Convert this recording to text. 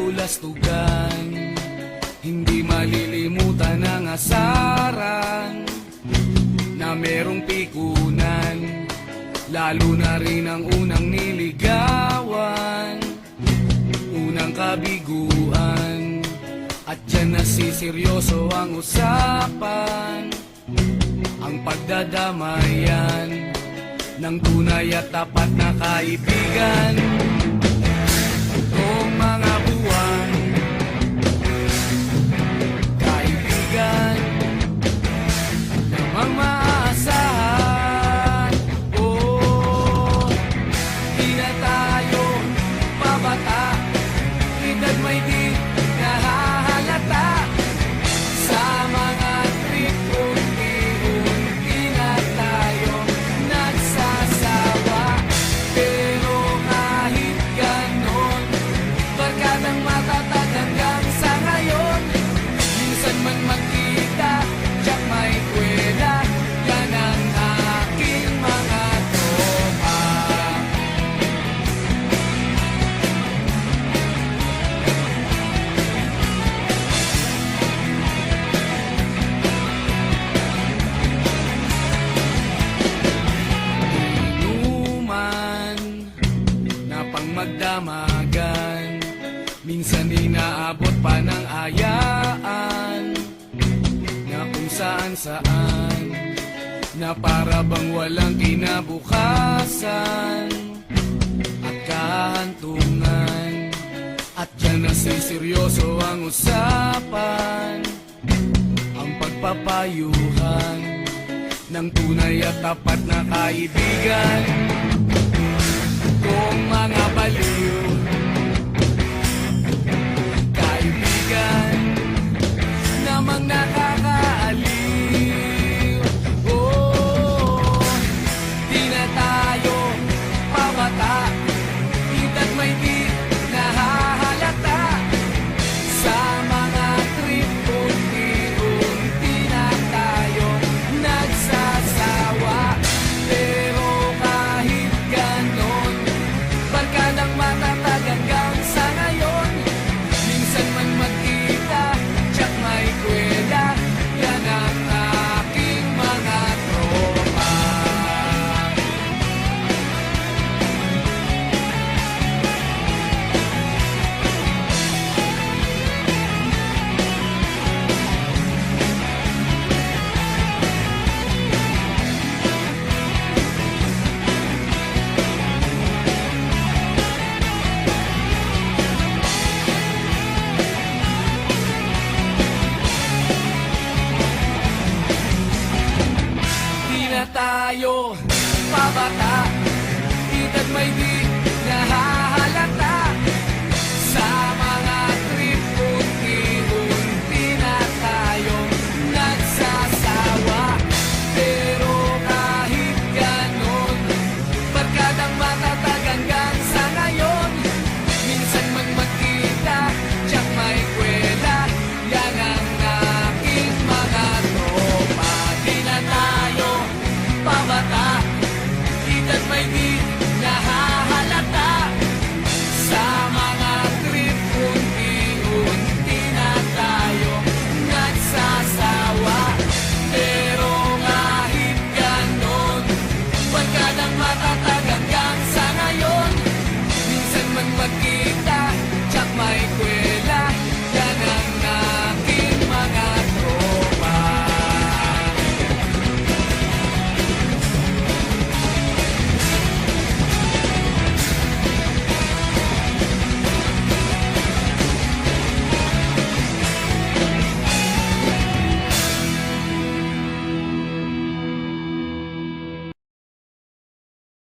bulastugan, hindi malilimutan ang asaran na merong pikunan, lalo na rin ang unang niligawan, unang kabiguan. At dyan nasiseryoso ang usapan, ang pagdadamayan ng tunay at tapat na kaibigan. Noong mga buwan, kaibigan namang maaasahan. Oh, di na tayo pabata, edad may di nahahalata. Sa mga trip, unti-unti na tayo nagsasawa. Pero kahit ganon, barkadang matatag hanggang sa ngayon. Minsan man magkita, tiyak may kwela, yan ang aking mga tropa. Inuman na pang magdamagan, minsan inaabot pa ng ayaan, na kung saan-saan, na para bang walang kinabukasan at kahantungan. At dyan nasiseryoso ang usapan, ang pagpapayuhan ng tunay at tapat na kaibigan. Kung mga baliw, kaibigan namang nakakaaliw. Oh, di na tayo pabata, edad may di nahahalata. Sa mga trip, unti-unti na tayo nagsasawa. Pero kahit ganon, barkadang matatag hanggang sa ngayon. Minsan man magkita, tiyak may kwela, yan ang aking mga tropa. Di na tayo pabata, edad may di